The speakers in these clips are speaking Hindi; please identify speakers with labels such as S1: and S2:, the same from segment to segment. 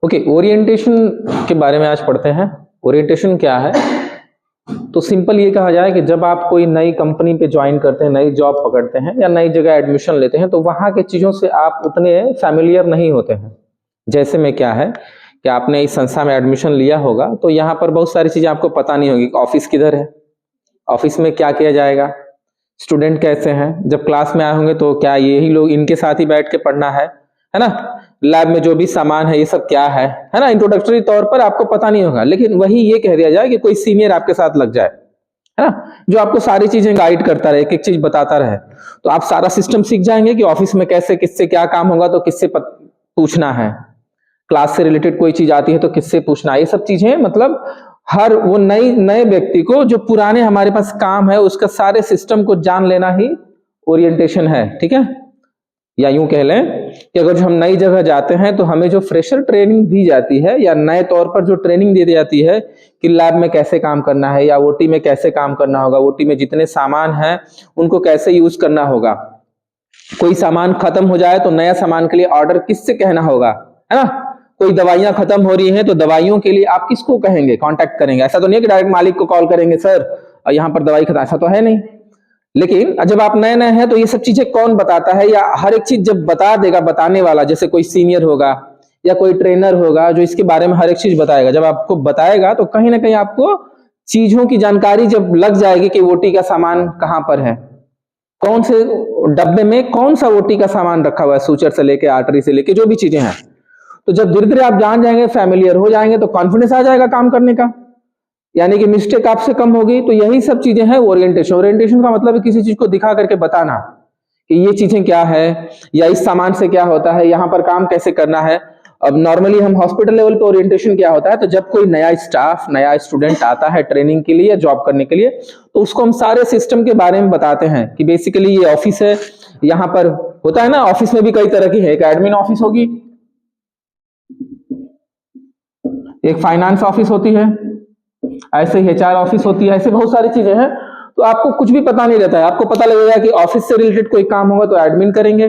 S1: ओके, ओरिएंटेशन के बारे में आज पढ़ते हैं। ओरिएंटेशन क्या है? तो सिंपल ये कहा जाए कि जब आप कोई नई कंपनी पे ज्वाइन करते हैं, नई जॉब पकड़ते हैं या नई जगह एडमिशन लेते हैं, तो वहां के चीजों से आप उतने फैमिलियर नहीं होते हैं। जैसे में क्या है कि आपने इस संस्था में एडमिशन लिया होगा तो यहाँ पर बहुत सारी चीजें आपको पता नहीं होगी। ऑफिस किधर है, ऑफिस में क्या किया जाएगा, स्टूडेंट कैसे हैं, जब क्लास में आए होंगे तो क्या यही लोग इनके साथ ही बैठ के पढ़ना है ना, लैब में जो भी सामान है ये सब क्या है ना। इंट्रोडक्टरी तौर पर आपको पता नहीं होगा, लेकिन वही ये कह दिया जाए कि कोई सीनियर आपके साथ लग जाए, है ना, जो आपको सारी चीजें गाइड करता रहे, एक एक चीज बताता रहे, तो आप सारा सिस्टम सीख जाएंगे कि ऑफिस में कैसे किससे क्या काम होगा तो किससे पूछना है, क्लास से रिलेटेड कोई चीज आती है तो किससे पूछना है। ये सब चीजें मतलब हर वो नए व्यक्ति को जो पुराने हमारे पास काम है उसका सारे सिस्टम को जान लेना ही ओरिएंटेशन है। ठीक है, या यूं कह लें कि अगर जो हम नई जगह जाते हैं तो हमें जो फ्रेशर ट्रेनिंग दी जाती है या नए तौर पर जो ट्रेनिंग दी जाती है कि लैब में कैसे काम करना है या ओटी में कैसे काम करना होगा, ओटी में जितने सामान हैं उनको कैसे यूज करना होगा, कोई सामान खत्म हो जाए तो नया सामान के लिए ऑर्डर किससे कहना होगा, है ना, कोई दवाइयां खत्म हो रही हैं तो दवाइयों के लिए आप किसको कहेंगे, कांटेक्ट करेंगे। ऐसा तो नहीं है कि डायरेक्ट मालिक को कॉल करेंगे सर यहाँ पर दवाई खत्म, ऐसा तो है नहीं। लेकिन जब आप नए नए हैं तो ये सब चीजें कौन बताता है, या हर एक चीज जब बता देगा बताने वाला, जैसे कोई सीनियर होगा या कोई ट्रेनर होगा जो इसके बारे में हर एक चीज बताएगा, जब आपको बताएगा तो कहीं ना कहीं आपको चीजों की जानकारी जब लग जाएगी कि ओटी का सामान कहां पर है, कौन से डब्बे में कौन सा ओटी का सामान रखा हुआ है, सूचर से लेके आर्टरी से लेके जो भी चीजें हैं। तो जब धीरे धीरे आप जान जाएंगे, फैमिलियर हो जाएंगे, तो कॉन्फिडेंस आ जाएगा काम करने का, यानी कि मिस्टेक आपसे कम होगी। तो यही सब चीजें हैं ओरिएंटेशन। ओरिएंटेशन का मतलब है किसी चीज को दिखा करके बताना कि ये चीजें क्या है या इस सामान से क्या होता है, यहाँ पर काम कैसे करना है। अब नॉर्मली हम हॉस्पिटल लेवल पे ओरिएंटेशन क्या होता है, तो जब कोई नया स्टाफ नया स्टूडेंट आता है ट्रेनिंग के लिए या जॉब करने के लिए, तो उसको हम सारे सिस्टम के बारे में बताते हैं कि बेसिकली ये ऑफिस है, यहाँ पर होता है ना, ऑफिस में भी कई तरह की है, एक एडमिन ऑफिस होगी, एक फाइनेंस ऑफिस होती है, ऐसे ही एचआर ऑफिस होती है, ऐसे बहुत सारी चीजें हैं। तो आपको कुछ भी पता नहीं रहता है, आपको पता लगेगा कि ऑफिस से रिलेटेड कोई काम होगा तो एडमिन करेंगे,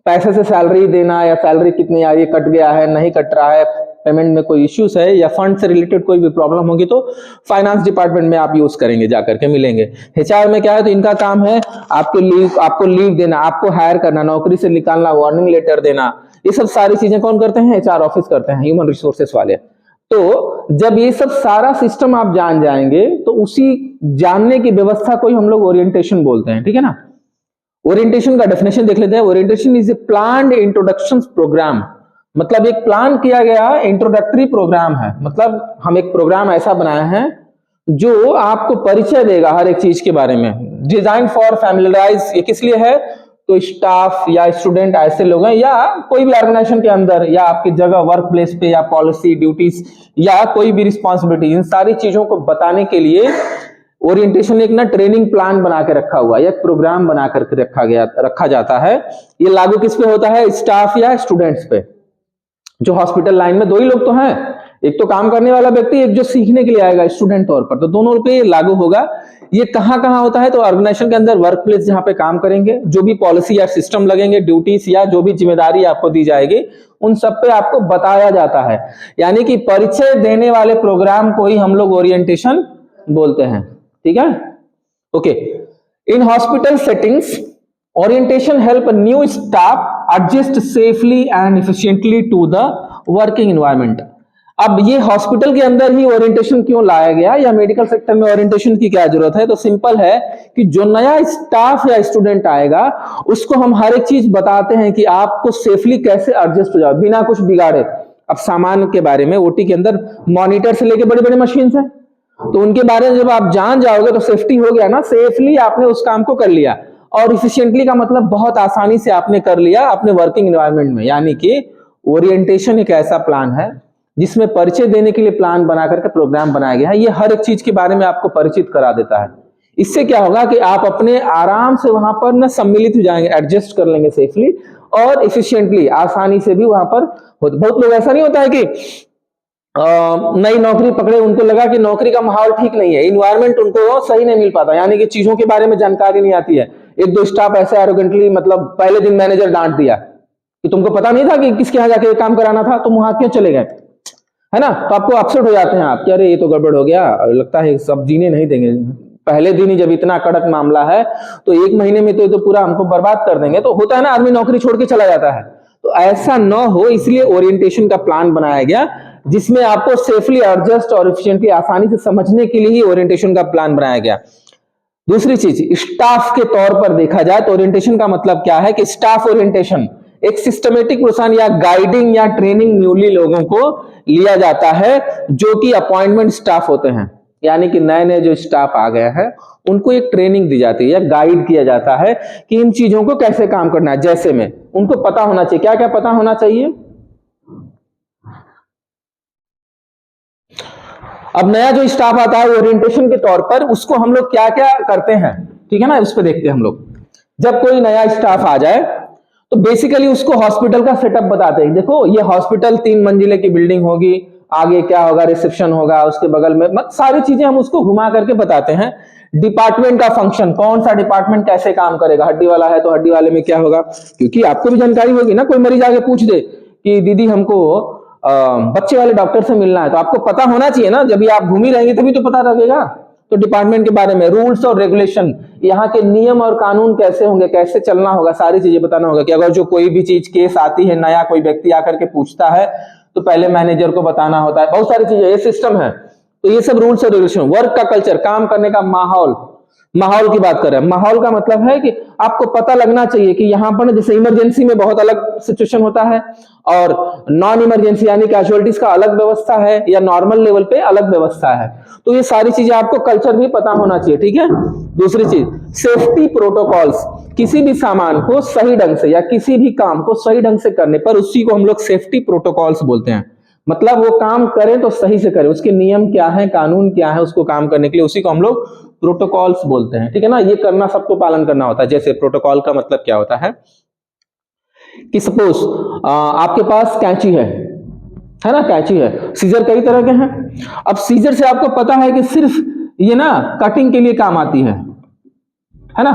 S1: पैसे से सैलरी देना या सैलरी कितनी आ रही है, कट गया है नहीं कट रहा है, पेमेंट में कोई इश्यूज है या फंड से रिलेटेड कोई भी प्रॉब्लम होगी तो फाइनेंस डिपार्टमेंट में आप यूज करेंगे, जाकर के मिलेंगे। एचआर में क्या है, तो इनका काम है आपको लीव देना, आपको हायर करना, नौकरी से निकालना, वार्निंग लेटर देना, ये सब सारी चीजें कौन करते हैं, एचआर ऑफिस करते हैं, ह्यूमन रिसोर्सेस वाले। तो जब ये सब सारा सिस्टम आप जान जाएंगे तो उसी जानने की व्यवस्था को ही हम लोग ओरिएंटेशन बोलते हैं। ठीक है ना। ओरिएंटेशन का डेफिनेशन देख लेते हैं। Orientation is a planned introduction program, मतलब एक प्लान किया गया इंट्रोडक्टरी प्रोग्राम है। मतलब हम एक प्रोग्राम ऐसा बनाए हैं जो आपको परिचय देगा हर एक चीज के बारे में। डिजाइन फॉर फैमिलियराइज, ये किस लिए है, तो स्टाफ या स्टूडेंट ऐसे लोग हैं या कोई भी ऑर्गेनाइजेशन के अंदर या आपकी जगह वर्क प्लेस पे या पॉलिसी ड्यूटीज या कोई भी रिस्पॉन्सिबिलिटी, इन सारी चीजों को बताने के लिए ओरिएंटेशन एक ना ट्रेनिंग प्लान बना के रखा हुआ है, एक प्रोग्राम बना करके रखा जाता है। ये लागू किस पे होता है, स्टाफ या स्टूडेंट्स पे। जो हॉस्पिटल लाइन में दो ही लोग तो हैं, एक तो काम करने वाला व्यक्ति, एक जो सीखने के लिए आएगा स्टूडेंट तौर पर, तो दोनों पे ये लागू होगा। ये कहां कहां होता है, तो ऑर्गेनाइजेशन के अंदर वर्क प्लेस जहां पे काम करेंगे, जो भी पॉलिसी या सिस्टम लगेंगे, ड्यूटीज या जो भी जिम्मेदारी आपको दी जाएगी, उन सब पे आपको बताया जाता है। यानी कि परिचय देने वाले प्रोग्राम को ही हम लोग ओरिएंटेशन बोलते हैं। ठीक है, okay. In hospital settings orientation help a new staff adjust safely and efficiently to the working environment। अब ये हॉस्पिटल के अंदर ही ओरिएंटेशन क्यों लाया गया या मेडिकल सेक्टर में ओरिएंटेशन की क्या जरूरत है, तो सिंपल है कि जो नया स्टाफ या स्टूडेंट आएगा उसको हम हर एक चीज बताते हैं कि आपको सेफली कैसे एडजस्ट हो जाए बिना कुछ बिगाड़े। अब सामान के बारे में, ओटी के अंदर मॉनिटर से लेके बड़े बड़े मशीन है, तो उनके बारे में जब आप जान जाओगे तो सेफ्टी हो गया ना, सेफली आपने उस काम को कर लिया। और इफिशिएंटली का मतलब बहुत आसानी से आपने कर लिया अपने वर्किंग एनवायरनमेंट में। यानी कि ओरिएंटेशन एक ऐसा प्लान है जिसमें परिचय देने के लिए प्लान बना करके प्रोग्राम बनाया गया है। ये हर एक चीज के बारे में आपको परिचित करा देता है। इससे क्या होगा कि आप अपने आराम से वहां पर ना सम्मिलित हो जाएंगे, एडजस्ट कर लेंगे सेफली और इफिशिएंटली, आसानी से भी वहां पर। बहुत लोग ऐसा नहीं होता है कि नई नौकरी पकड़े, उनको लगा कि नौकरी का माहौल ठीक नहीं है, इन्वायरमेंट उनको सही नहीं मिल पाता, यानी कि चीजों के बारे में जानकारी नहीं आती है। एक दो स्टाफ ऐसे एरोगेंटली, मतलब पहले दिन मैनेजर डांट दिया, कि तुमको पता नहीं था कि किसके यहाँ जाके काम कराना था, तुम वहां क्यों चले गए, है ना। तो आपको अपसेट हो जाते हैं आप कि अरे ये तो गड़बड़ हो गया, लगता है सब जीने नहीं देंगे, पहले दिन ही जब इतना कड़क मामला है तो 1 महीने में तो पूरा हमको बर्बाद कर देंगे। तो होता है ना, आदमी नौकरी छोड़ के चला जाता है। तो ऐसा न हो, इसलिए ओरिएंटेशन का प्लान बनाया गया, जिसमें आपको सेफली एडजस्ट और एफिशिएंटली आसानी से समझने के लिए ही ओरिएंटेशन का प्लान बनाया गया। दूसरी चीज, स्टाफ के तौर पर देखा जाए तो ओरिएंटेशन का मतलब क्या है कि स्टाफ ओरिएंटेशन एक सिस्टमेटिक प्रोसेस या गाइडिंग या ट्रेनिंग न्यूली लोगों को लिया जाता है जो कि अपॉइंटमेंट स्टाफ होते हैं, यानी कि नए नए जो स्टाफ आ गए हैं उनको एक ट्रेनिंग दी जाती है या गाइड किया जाता है कि इन चीजों को कैसे काम करना है। जैसे में उनको पता होना चाहिए, क्या क्या पता होना चाहिए। अब नया जो स्टाफ आता है ओरिएंटेशन के तौर पर, उसको हम लोग क्या क्या करते हैं, ठीक है ना, उस पर देखते हैं हम लोग। जब कोई नया स्टाफ आ जाए तो बेसिकली उसको हॉस्पिटल का सेटअप बताते हैं। देखो ये हॉस्पिटल 3 मंजिले की बिल्डिंग होगी, आगे क्या होगा, रिसेप्शन होगा, उसके बगल में सारी चीजें हम उसको घुमा करके बताते हैं। डिपार्टमेंट का फंक्शन, कौन सा डिपार्टमेंट कैसे काम करेगा, हड्डी वाला है तो हड्डी वाले में क्या होगा, क्योंकि आपको भी जानकारी होगी ना। कोई मरीज आगे पूछ दे कि दीदी हमको बच्चे वाले डॉक्टर से मिलना है, तो आपको पता होना चाहिए ना, जब आप घूमी रहेंगे तभी तो पता लगेगा। तो डिपार्टमेंट के बारे में, रूल्स और रेगुलेशन, यहाँ के नियम और कानून कैसे होंगे, कैसे चलना होगा, सारी चीजें बताना होगा। कि अगर जो कोई भी चीज केस आती है, नया कोई व्यक्ति आकर के पूछता है तो पहले मैनेजर को बताना होता है, बहुत सारी चीजें, ये सिस्टम है। तो ये सब रूल्स और रेगुलेशन। वर्क का कल्चर, काम करने का माहौल, माहौल की बात कर रहे हैं। माहौल का मतलब है कि आपको पता लगना चाहिए कि यहाँ पर जैसे इमरजेंसी में बहुत अलग सिचुएशन होता है और नॉन इमरजेंसी यानी कैजुअलिटीज का अलग व्यवस्था है, या नॉर्मल लेवल पे अलग व्यवस्था है। तो ये सारी चीजें आपको कल्चर भी पता होना चाहिए, ठीक है। दूसरी चीज, सेफ्टी प्रोटोकॉल्स, किसी भी सामान को सही ढंग से या किसी भी काम को सही ढंग से करने पर उसी को हम लोग सेफ्टी प्रोटोकॉल्स बोलते हैं। मतलब वो काम करें तो सही से करें, उसके नियम क्या है, कानून क्या है, उसको काम करने के लिए उसी को हम लोग प्रोटोकॉल्स बोलते हैं, ठीक है ना। ये करना, सबको पालन करना होता है। जैसे प्रोटोकॉल का मतलब क्या होता है कि सपोज आपके पास कैंची है ना, कैंची है, सीजर कई तरह के हैं। अब सीजर से आपको पता है कि सिर्फ ये ना कटिंग के लिए काम आती है ना।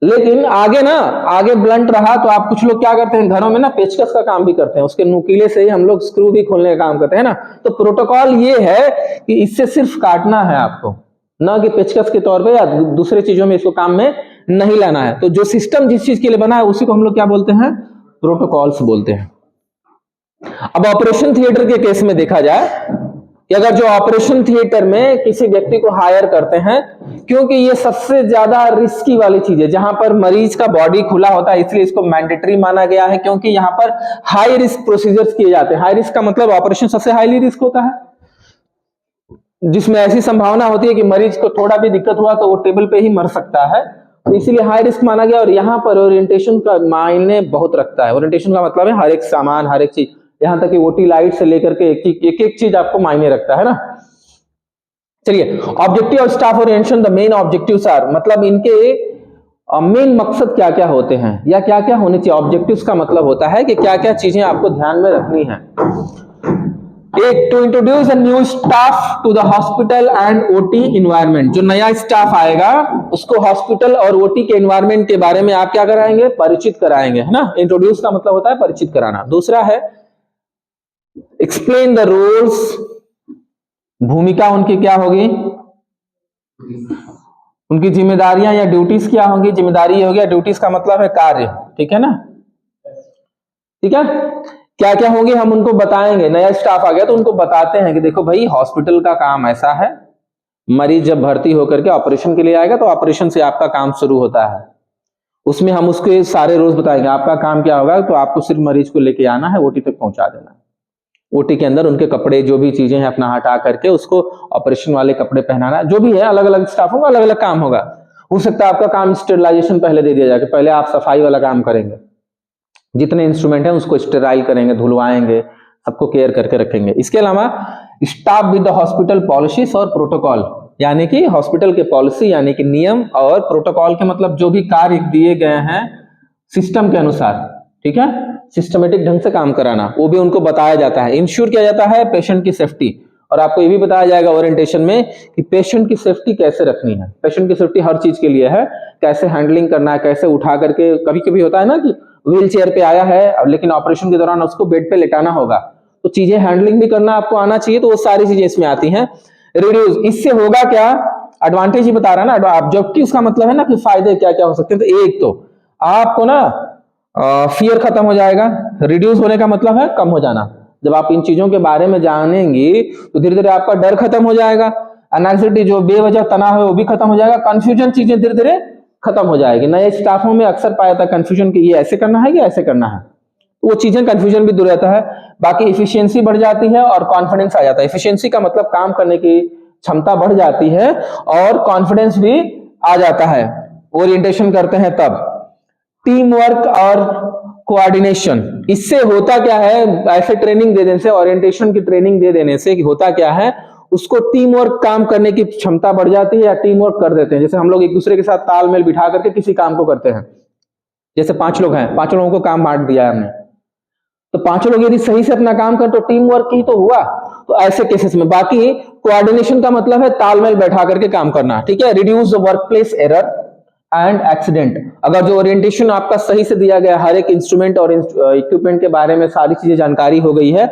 S1: लेकिन आगे ब्लंट रहा तो आप कुछ लोग क्या करते हैं, घरों में ना पेचकस का काम भी करते हैं, उसके नुकीले से ही हम लोग स्क्रू भी खोलने का काम करते हैं ना। तो प्रोटोकॉल ये है कि इससे सिर्फ काटना है आपको, ना कि पेचकस के तौर पे या दूसरे चीजों में इसको काम में नहीं लाना है। तो जो सिस्टम जिस चीज के लिए बना है उसी को हम लोग क्या बोलते हैं, प्रोटोकॉल्स बोलते हैं। अब ऑपरेशन थिएटर के केस में देखा जाए कि अगर जो ऑपरेशन थिएटर में किसी व्यक्ति को हायर करते हैं, क्योंकि ये सबसे ज्यादा रिस्की वाली चीज है, जहां पर मरीज का बॉडी खुला होता है, इसलिए इसको मैंडेटरी माना गया है, क्योंकि यहां पर हाई रिस्क प्रोसीजर्स किए जाते हैं। हाई रिस्क का मतलब ऑपरेशन सबसे हाईली रिस्क होता है, जिसमें ऐसी संभावना होती है कि मरीज को थोड़ा भी दिक्कत हुआ तो वो टेबल पे ही मर सकता है, तो इसीलिए हाई रिस्क माना गया। और यहाँ पर ओरिएंटेशन का मायने बहुत रखता है। ओरिएंटेशन का मतलब है हर एक सामान, हर एक चीज, यहां तक कि ओटी लाइट से लेकर के एक एक चीज आपको मायने रखता है ना। चलिए, objective of staff orientation, the main objectives are, मतलब इनके मेन मकसद क्या क्या होते हैं या क्या क्या होने चाहिए। ऑब्जेक्टिव्स का मतलब होता है कि क्या क्या चीजें आपको ध्यान में रखनी है। एक, to introduce a new staff to the hospital and OT environment. जो नया स्टाफ आएगा उसको हॉस्पिटल और ओटी के इन्वायरमेंट के बारे में आप क्या कराएंगे, परिचित कराएंगे, है ना। इंट्रोड्यूस का मतलब होता है परिचित कराना। दूसरा है एक्सप्लेन द रोल्स, भूमिका उनकी क्या होगी, उनकी जिम्मेदारियां या ड्यूटीज क्या होंगी। जिम्मेदारी हो गया, ड्यूटीज का मतलब है कार्य, ठीक है ना, ठीक है। क्या क्या होंगे हम उनको बताएंगे। नया स्टाफ आ गया तो उनको बताते हैं कि देखो भाई हॉस्पिटल का काम ऐसा है, मरीज जब भर्ती होकर के ऑपरेशन के लिए आएगा तो ऑपरेशन से आपका काम शुरू होता है, उसमें हम उसके सारे रोज बताएंगे। आपका काम क्या होगा, तो आपको सिर्फ मरीज को लेके आना है, ओटी तक पहुंचा देना है। ओटी के अंदर उनके कपड़े जो भी चीजें हैं अपना हटा करके उसको ऑपरेशन वाले कपड़े पहनाना, जो भी है, अलग अलग स्टाफों का अलग अलग काम होगा। हो सकता है आपका काम स्टेरिलाइजेशन पहले दे दिया जाए, पहले आप सफाई वाला काम करेंगे, जितने इंस्ट्रूमेंट है उसको स्टेराइल करेंगे, धुलवाएंगे, सबको केयर करके रखेंगे। इसके अलावा staff with the hospital policies और प्रोटोकॉल, यानी कि हॉस्पिटल के पॉलिसी यानी कि नियम, और प्रोटोकॉल के मतलब जो भी कार्य दिए गए हैं सिस्टम के अनुसार, ठीक है, सिस्टमेटिक ढंग से काम कराना, वो भी उनको बताया जाता है। इंश्योर किया जाता है पेशेंट की सेफ्टी, और आपको ये भी बताया जाएगा ओरिएंटेशन में कि पेशेंट की सेफ्टी कैसे रखनी है। पेशेंट की सेफ्टी हर चीज के लिए है, कैसे हैंडलिंग करना है, कैसे उठा करके, कभी कभी होता है ना कि व्हील चेयर पे आया है, अब लेकिन ऑपरेशन के दौरान उसको बेड पे लेटाना होगा, तो चीजें हैंडलिंग भी करना आपको आना चाहिए, तो वो सारी चीजें इसमें आती हैं। रिड्यूस, इससे होगा क्या, एडवांटेज ही बता रहा है ना, जबकि उसका मतलब है ना कि फायदे क्या क्या हो सकते हैं। तो एक तो आपको ना फियर खत्म हो जाएगा, रिड्यूस होने का मतलब है कम हो जाना। जब आप इन चीजों के बारे में जानेंगे तो धीरे धीरे आपका डर खत्म हो जाएगा, एंग्जाइटी जो बेवजह तनाव है वो भी खत्म हो जाएगा, कंफ्यूजन चीजें धीरे धीरे खत्म हो जाएगी। नए स्टाफों में अक्सर पाया जाता है कंफ्यूजन कि ये ऐसे करना है कि ऐसे करना है, वो चीजें कंफ्यूजन भी दूर रहता है। बाकी इफिशियंसी बढ़ जाती है और कॉन्फिडेंस आ जाता है। इफिशियंसी का मतलब काम करने की क्षमता बढ़ जाती है और कॉन्फिडेंस भी आ जाता है। ओरिएंटेशन करते हैं तब टीम वर्क और कोऑर्डिनेशन, इससे होता क्या है, ऐसे ट्रेनिंग दे देने से, ओरिएंटेशन की ट्रेनिंग दे देने से होता क्या है, उसको टीम वर्क काम करने की क्षमता बढ़ जाती है या टीम वर्क कर देते हैं। जैसे हम लोग एक दूसरे के साथ तालमेल बिठा करके किसी काम को करते हैं, जैसे 5 लोग हैं, 5 लोगों को काम बांट दिया है हमने, तो 5 लोग यदि सही से अपना काम कर तो टीम वर्क ही तो हुआ। तो ऐसे केसेस में, बाकी कोऑर्डिनेशन का मतलब है तालमेल बैठा करके काम करना, ठीक है। Reduce work place error and accident, अगर जो ओरिएंटेशन आपका सही से दिया गया, हर एक इंस्ट्रूमेंट और इक्विपमेंट के बारे में सारी चीजें जानकारी हो गई है,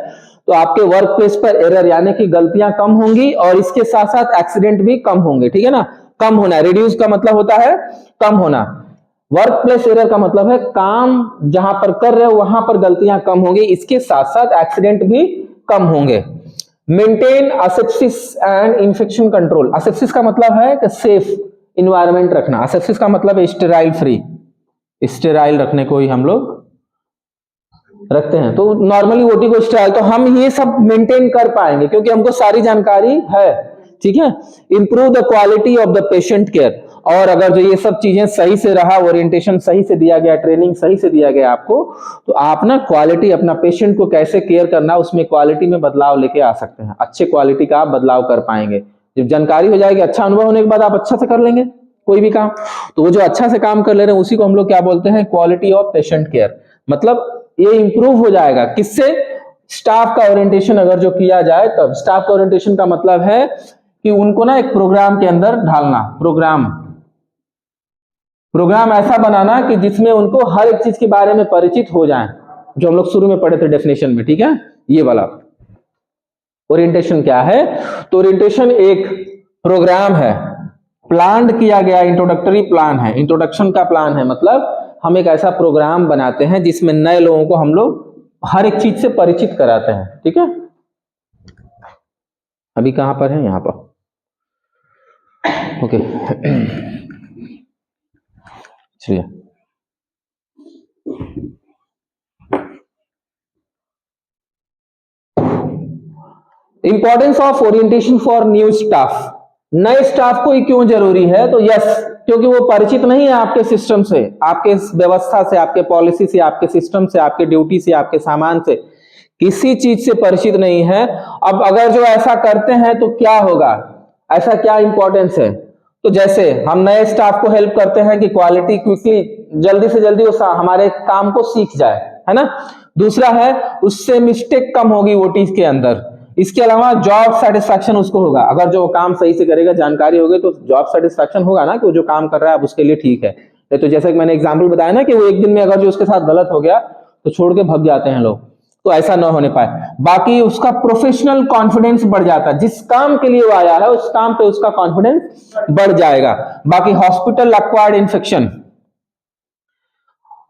S1: तो आपके वर्क प्लेस पर एरर यानी कि गलतियां कम होंगी और इसके साथ साथ एक्सीडेंट भी कम होंगे, ठीक है ना। कम होना, रिड्यूस का मतलब होता है कम होना, वर्क प्लेस एरर का मतलब है काम जहां पर कर रहे हो वहां पर गलतियां कम होंगी, इसके साथ साथ एक्सीडेंट भी कम होंगे। मेंटेन असेप्सिस एंड इन्फेक्शन कंट्रोल, असेप्सिस का मतलब है कि सेफ इन्वायरमेंट रखना, असेप्सिस का मतलब है स्टेराइल फ्री, स्टेराइल रखने को ही हम लोग रखते हैं। तो नॉर्मली ओटी को स्टेराइल, तो हम ये सब मेंटेन कर पाएंगे क्योंकि हमको सारी जानकारी है, ठीक है। Improve the quality of the patient care, और अगर जो ये सब चीजें सही से रहा, ओरिएंटेशन सही से दिया गया, ट्रेनिंग सही से दिया गया आपको, तो आप ना क्वालिटी अपना पेशेंट को कैसे केयर करना, उसमें क्वालिटी में बदलाव लेके आ सकते हैं, अच्छे क्वालिटी का आप बदलाव कर पाएंगे। जब जानकारी हो जाएगी, अच्छा अनुभव होने के बाद आप अच्छा से कर लेंगे कोई भी काम, तो वो जो अच्छा से काम कर ले रहे हैं उसी को हम लोग क्या बोलते हैं, क्वालिटी ऑफ पेशेंट केयर। मतलब ये इंप्रूव हो जाएगा किससे, स्टाफ का ओरिएंटेशन अगर जो किया जाए तब। स्टाफ का ओरिएंटेशन का मतलब है कि उनको ना एक प्रोग्राम के अंदर ढालना, प्रोग्राम ऐसा बनाना कि जिसमें उनको हर एक चीज के बारे में परिचित हो जाएं, जो हम लोग शुरू में पढ़े थे डेफिनेशन में, ठीक है। ये वाला ओरिएंटेशन क्या है, तो ओरिएंटेशन एक प्रोग्राम है, प्लान किया गया, इंट्रोडक्टरी प्लान है, इंट्रोडक्शन का प्लान है, मतलब हम एक ऐसा प्रोग्राम बनाते हैं जिसमें नए लोगों को हम लोग हर एक चीज से परिचित कराते हैं, ठीक है। अभी कहां पर है, यहां पर, ओके। चलिए, importance of orientation for new staff, नए स्टाफ को ही क्यों जरूरी है, तो यस, क्योंकि वो परिचित नहीं है आपके सिस्टम से, आपके व्यवस्था से, आपके पॉलिसी से, आपके सिस्टम से, आपके ड्यूटी से, आपके सामान से, किसी चीज से परिचित नहीं है। अब अगर जो ऐसा करते हैं तो क्या होगा, ऐसा क्या इंपॉर्टेंस है, तो जैसे हम नए स्टाफ को हेल्प करते हैं कि क्वालिटी क्विकली, जल्दी से जल्दी वो हमारे काम को सीख जाए, है ना। दूसरा है उससे मिस्टेक कम होगी ओटी के अंदर। इसके अलावा जॉब सेटिस्फैक्शन उसको होगा, अगर जो काम सही से करेगा, जानकारी होगी, तो जॉब सेटिस्फैक्शन होगा ना कि वो जो काम कर रहा है अब उसके लिए ठीक है। तो जैसे कि मैंने एग्जांपल बताया ना कि वो एक दिन में अगर जो उसके साथ गलत हो गया तो छोड़ के भाग जाते हैं लोग, तो ऐसा ना होने पाए। बाकी उसका प्रोफेशनल कॉन्फिडेंस बढ़ जाता है, जिस काम के लिए वो आया है उस काम पे उसका कॉन्फिडेंस बढ़ जाएगा। बाकी हॉस्पिटल एक्वायर्ड इन्फेक्शन,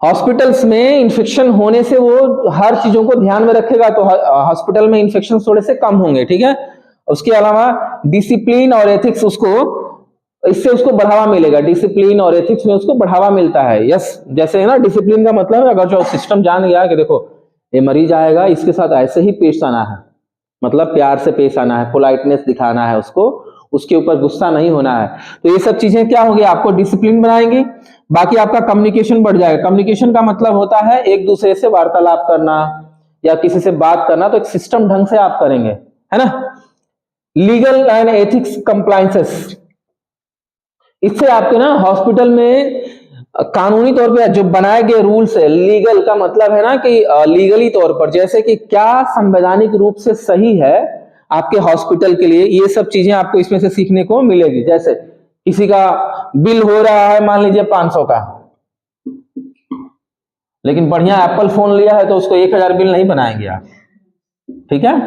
S1: हॉस्पिटल्स में इन्फेक्शन होने से वो हर चीजों को ध्यान में रखेगा, तो हॉस्पिटल में इन्फेक्शन थोड़े से कम होंगे, ठीक है। उसके अलावा डिसिप्लिन और एथिक्स, उसको इससे उसको बढ़ावा मिलेगा, डिसिप्लिन और एथिक्स में उसको बढ़ावा मिलता है। यस, जैसे है ना, डिसिप्लिन का मतलब है अगर जो सिस्टम जान गया कि देखो ये मरीज आएगा, इसके साथ ऐसे ही पेश आना है, मतलब प्यार से पेश आना है, पोलाइटनेस दिखाना है उसको, उसके ऊपर गुस्सा नहीं होना है, तो ये सब चीजें क्या होगी, आपको डिसिप्लिन बनाएंगे। बाकी आपका कम्युनिकेशन बढ़ जाएगा। कम्युनिकेशन का मतलब होता है एक दूसरे से वार्तालाप करना या किसी से बात करना, तो एक सिस्टम ढंग से आप करेंगे, है ना। लीगल एंड एथिक्स कंप्लायंसेस, इससे आपके ना हॉस्पिटल में कानूनी तौर पे जो बनाए गए रूल्स है, लीगल का मतलब है ना कि लीगली तौर पर, जैसे कि क्या संवैधानिक रूप से सही है आपके हॉस्पिटल के लिए, ये सब चीजें आपको इसमें से सीखने को मिलेगी। जैसे किसी का बिल हो रहा है मान लीजिए 500 का, लेकिन बढ़िया एप्पल फोन लिया है तो उसको 1000 बिल नहीं बनाएंगे आप, ठीक है,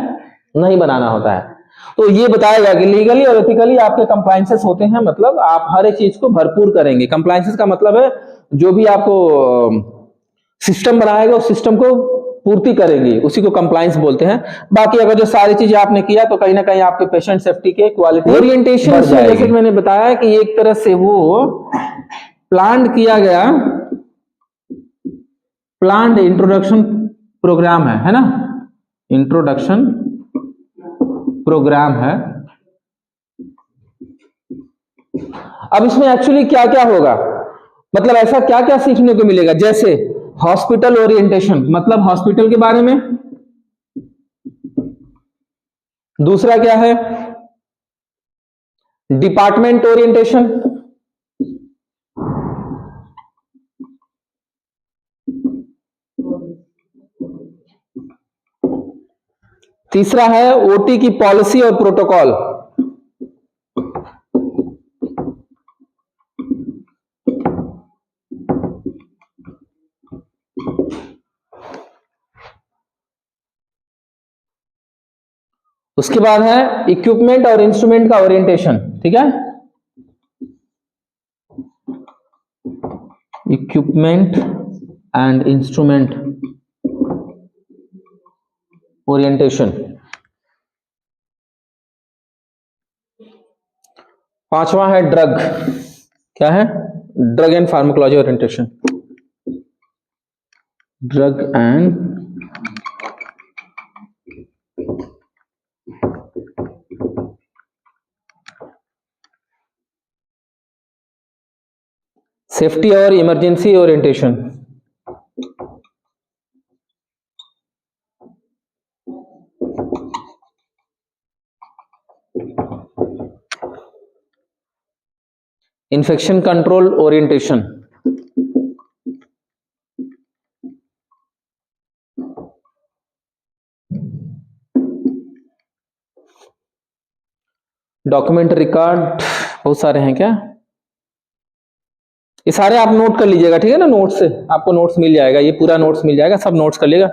S1: नहीं बनाना होता है। तो ये बताएगा कि लीगली और एथिकली आपके कंप्लायंसेस होते हैं, मतलब आप हर एक चीज को भरपूर करेंगे। कंप्लायंसेस का मतलब है जो भी आपको सिस्टम बनाएगा उस सिस्टम को पूर्ति करेंगे, उसी को कंप्लायंस बोलते हैं। बाकी अगर जो सारी चीजें आपने किया तो कहीं ना कहीं आपके पेशेंट सेफ्टी के क्वालिटी ओरिएंटेशन, जैसे मैंने बताया कि एक तरह से वो प्लान किया गया प्लान्ड इंट्रोडक्शन प्रोग्राम है ना, इंट्रोडक्शन प्रोग्राम है। अब इसमें एक्चुअली क्या क्या होगा, मतलब ऐसा क्या क्या सीखने को मिलेगा, जैसे हॉस्पिटल ओरिएंटेशन, मतलब हॉस्पिटल के बारे में। दूसरा क्या है, डिपार्टमेंट ओरिएंटेशन। तीसरा है ओटी की पॉलिसी और प्रोटोकॉल। उसके बाद है इक्विपमेंट और इंस्ट्रूमेंट का ओरिएंटेशन, ठीक है, इक्विपमेंट एंड इंस्ट्रूमेंट ओरिएंटेशन। पांचवा है ड्रग, क्या है, drug and pharmacology orientation, drug and safety और emergency orientation. Infection control orientation. Document record, बहुत सारे हैं क्या, ये सारे आप नोट कर लीजिएगा, ठीक है ना, नोट से आपको नोट्स मिल जाएगा, ये पूरा नोट्स मिल जाएगा, सब नोट्स कर लीजिएगा।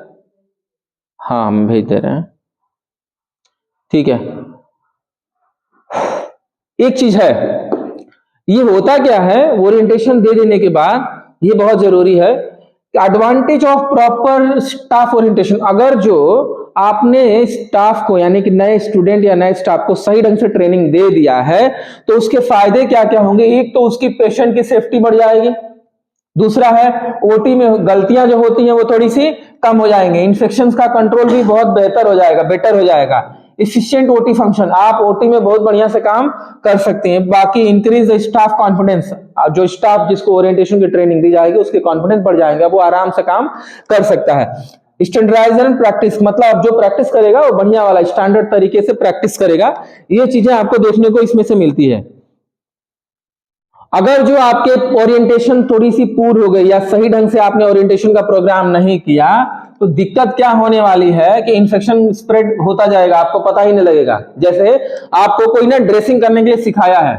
S1: हाँ हम भेज दे रहे हैं, ठीक है। एक चीज है, ये होता क्या है, ओरिएंटेशन दे देने के बाद ये बहुत जरूरी है, advantage of proper staff orientation. अगर जो आपने स्टाफ को, यानी कि नए स्टूडेंट या नए स्टाफ को सही ढंग से ट्रेनिंग दे दिया है तो उसके फायदे क्या क्या होंगे। एक तो उसकी पेशेंट की सेफ्टी बढ़ जाएगी, दूसरा है ओटी में गलतियां जो होती हैं वो थोड़ी सी कम हो जाएंगे, इन्फेक्शंस का कंट्रोल भी बहुत बेटर हो जाएगा। एफिशिएंट ओटी फंक्शन, आप ओटी में बहुत बढ़िया से काम कर सकते हैं। बाकी इंक्रीज स्टाफ कॉन्फिडेंस, जो स्टाफ जिसको ओरिएंटेशन की ट्रेनिंग दी जाएगी उसके कॉन्फिडेंस बढ़ जाएंगे, वो आराम से काम कर सकता है। स्टैंडर्डाइजेशन प्रैक्टिस, मतलब जो प्रैक्टिस करेगा वो बढ़िया वाला स्टैंडर्ड तरीके से प्रैक्टिस करेगा। ये चीजें आपको देखने को इसमें से मिलती है। अगर जो आपके ओरिएंटेशन थोड़ी सी पूर्ण हो गई या सही ढंग से आपने ओरिएंटेशन का प्रोग्राम नहीं किया तो दिक्कत क्या होने वाली है कि इन्फेक्शन स्प्रेड होता जाएगा, आपको पता ही नहीं लगेगा। जैसे आपको कोई ना ड्रेसिंग करने के लिए सिखाया है,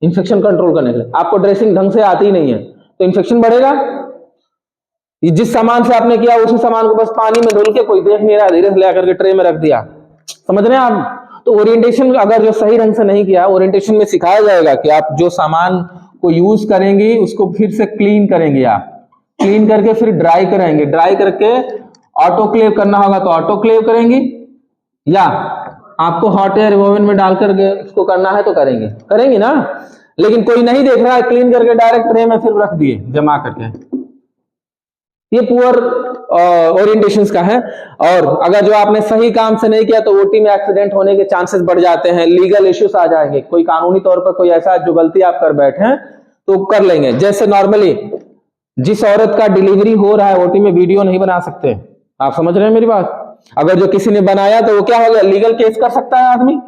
S1: इन्फेक्शन कंट्रोल करने के लिए, आपको ड्रेसिंग ढंग से आती ही नहीं है तो इन्फेक्शन बढ़ेगा। जिस सामान से आपने किया उसी सामान को बस पानी में धुल के कोई देख नहीं रहा, धीरे से ले करके ट्रे में रख दिया, समझ रहे हैं आप। तो ओरिएंटेशन अगर जो सही ढंग से नहीं किया, ओरिएंटेशन में सिखाया जाएगा कि आप जो सामान को यूज करेंगे उसको फिर से क्लीन करेंगे, आप क्लीन करके फिर ड्राई करेंगे, ड्राई करके ऑटोक्लेव करना होगा तो ऑटोक्लेव करेंगे, या आपको हॉट एयर ओवन में डालकर इसको करना है तो करेंगे ना। लेकिन कोई नहीं देख रहा है, क्लीन करके डायरेक्ट ट्रे में फिर रख दिए जमा करके, ये पुअर ओरिएंटेशंस का है। और अगर जो आपने सही काम से नहीं किया तो ओटी में एक्सीडेंट होने के चांसेस बढ़ जाते हैं, लीगल इश्यूज आ जाएंगे, कोई कानूनी तौर पर कोई ऐसा जो गलती आप कर बैठे हैं तो कर लेंगे। जैसे नॉर्मली जिस औरत का डिलीवरी हो रहा है ओटी में वीडियो नहीं बना सकते, आप समझ रहे हैं मेरी बात। अगर जो किसी ने बनाया तो वो क्या हो गया, लीगल केस कर सकता है आदमी।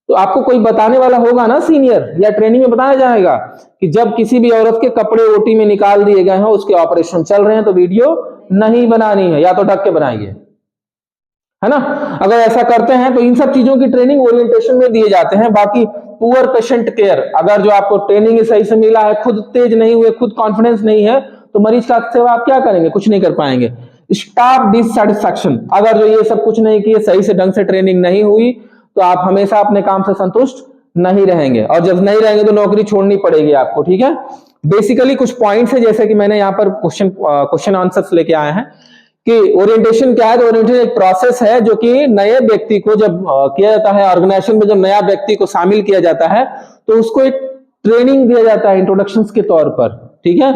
S1: तो आपको कोई बताने वाला होगा ना, सीनियर या ट्रेनिंग में बताया जाएगा कि जब किसी भी औरत के कपड़े ओटी में निकाल दिए गए हैं, उसके ऑपरेशन चल रहे हैं तो वीडियो नहीं बनानी है, या तो ढक के बनाइए, है ना। अगर ऐसा करते हैं तो इन सब चीजों की ट्रेनिंग ओरिएंटेशन में दिए जाते हैं। बाकी पुअर पेशेंट केयर, अगर जो आपको ट्रेनिंग सही से मिला है, खुद तेज नहीं हुए, खुद कॉन्फिडेंस नहीं है तो मरीज का सेवा आप क्या करेंगे, कुछ नहीं कर पाएंगे। स्टाफ डिससैटिस्फैक्शन, अगर जो ये सब कुछ नहीं किए, सही से ढंग से ट्रेनिंग नहीं हुई, तो आप हमेशा अपने काम से संतुष्ट नहीं रहेंगे, और जब नहीं रहेंगे तो नौकरी छोड़नी पड़ेगी आपको, ठीक है। बेसिकली कुछ पॉइंट्स है, जैसे कि मैंने यहाँ पर क्वेश्चन आंसर्स लेके आए हैं कि ओरिएंटेशन क्या है। तो ओरिएंटेशन एक प्रोसेस है जो कि नए व्यक्ति को जब किया जाता है, ऑर्गेनाइजेशन में जब नया व्यक्ति को शामिल किया जाता है तो उसको एक ट्रेनिंग दिया जाता है इंट्रोडक्शन के तौर पर, ठीक है।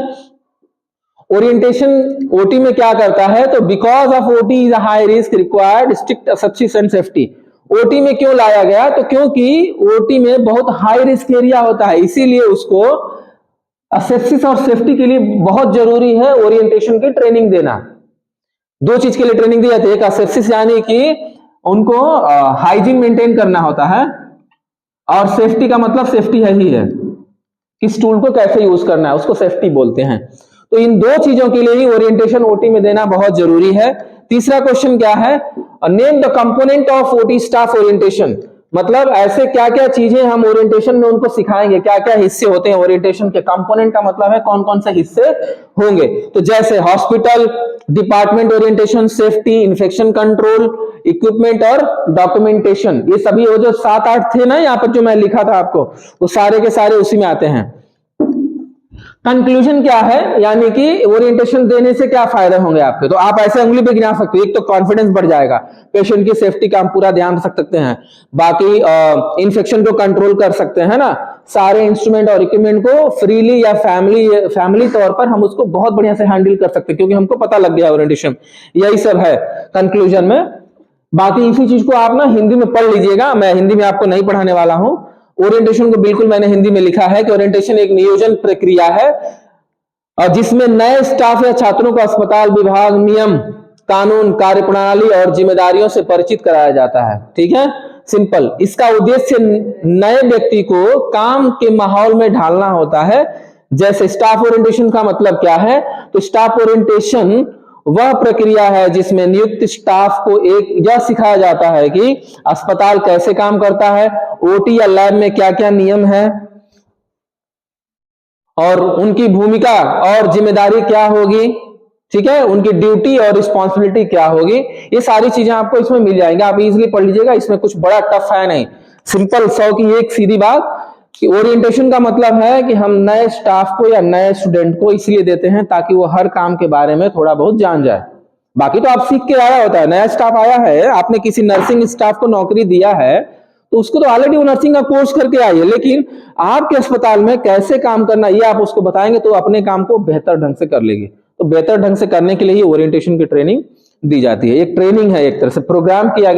S1: ओरिएंटेशन ओटी में क्या करता है, तो because of OT is a high risk required strict asepsis and safety. OT में क्यों लाया गया, तो क्योंकि ओटी में बहुत हाई रिस्क एरिया होता है, इसीलिए उसको एसेप्सिस और सेफ्टी के लिए बहुत जरूरी है ओरिएंटेशन की ट्रेनिंग देना। दो चीज के लिए ट्रेनिंग दी जाती है, एक एसेप्सिस यानी कि उनको हाइजीन मेंटेन करना होता है, और सेफ्टी का मतलब सेफ्टी है ही है, किस टूल को कैसे यूज करना है उसको सेफ्टी बोलते हैं। तो इन दो चीजों के लिए ही ओरिएंटेशन ओटी में देना बहुत जरूरी है। तीसरा क्वेश्चन क्या है, name the component of OT staff orientation, मतलब ऐसे क्या क्या चीजें हम ओरिएंटेशन में उनको सिखाएंगे, क्या क्या हिस्से होते हैं ओरिएंटेशन के। कंपोनेंट का मतलब है कौन कौन से हिस्से होंगे, तो जैसे hospital department orientation, safety, infection control, equipment और डॉक्यूमेंटेशन, ये सभी वो जो 7-8 थे ना यहाँ पर जो मैं लिखा था आपको, वो सारे के सारे उसी में आते हैं। कंक्लूजन क्या है, यानी कि ओरिएंटेशन देने से क्या फायदे होंगे आपके, तो आप ऐसे उंगली पे गिना सकते हो। एक तो कॉन्फिडेंस बढ़ जाएगा, पेशेंट की सेफ्टी का हम पूरा ध्यान रख सकते हैं, बाकी इन्फेक्शन को कंट्रोल कर सकते हैं ना, सारे इंस्ट्रूमेंट और इक्विपमेंट को फ्रीली या फैमिली तौर पर हम उसको बहुत बढ़िया से हैंडल कर सकते हैं, क्योंकि हमको पता लग गया ओरिएंटेशन। यही सब है कंक्लूजन में। बाकी इसी चीज को आप ना हिंदी में पढ़ लीजिएगा, मैं हिंदी में आपको नहीं पढ़ाने वाला हूं। ओरिएंटेशन को बिल्कुल मैंने हिंदी में लिखा है कि ओरिएंटेशन एक नियोजन प्रक्रिया है, और जिसमें नए स्टाफ या छात्रों को अस्पताल विभाग, नियम कानून, कार्यप्रणाली और जिम्मेदारियों से परिचित कराया जाता है, ठीक है, सिंपल। इसका उद्देश्य नए व्यक्ति को काम के माहौल में ढालना होता है। जैसे स्टाफ ओरिएंटेशन का मतलब क्या है, तो स्टाफ ओरिएंटेशन वह प्रक्रिया है जिसमें नियुक्त स्टाफ को एक यह सिखाया जाता है कि अस्पताल कैसे काम करता है, ओटी या लैब में क्या क्या नियम है, और उनकी भूमिका और जिम्मेदारी क्या होगी, ठीक है, उनकी ड्यूटी और रिस्पॉन्सिबिलिटी क्या होगी। ये सारी चीजें आपको इसमें मिल जाएंगी, आप इजीली पढ़ लीजिएगा, इसमें कुछ बड़ा टफ है नहीं, सिंपल 100 की एक सीधी बात कि ओरिएंटेशन का मतलब है कि हम नए स्टाफ को या नए स्टूडेंट को इसलिए देते हैं ताकि वो हर काम के बारे में थोड़ा बहुत जान जाए। बाकी तो आप सीख के आया होता है, नया स्टाफ आया है, आपने किसी नर्सिंग स्टाफ को नौकरी दिया है तो उसको तो ऑलरेडी वो नर्सिंग का कोर्स करके आई है, लेकिन आपके अस्पताल में कैसे काम करना ये आप उसको बताएंगे तो अपने काम को बेहतर ढंग से कर लेगी। तो बेहतर ढंग से करने के लिए ही ओरिएंटेशन की ट्रेनिंग दी जाती है, एक ट्रेनिंग है, एक तरह से प्रोग्राम किया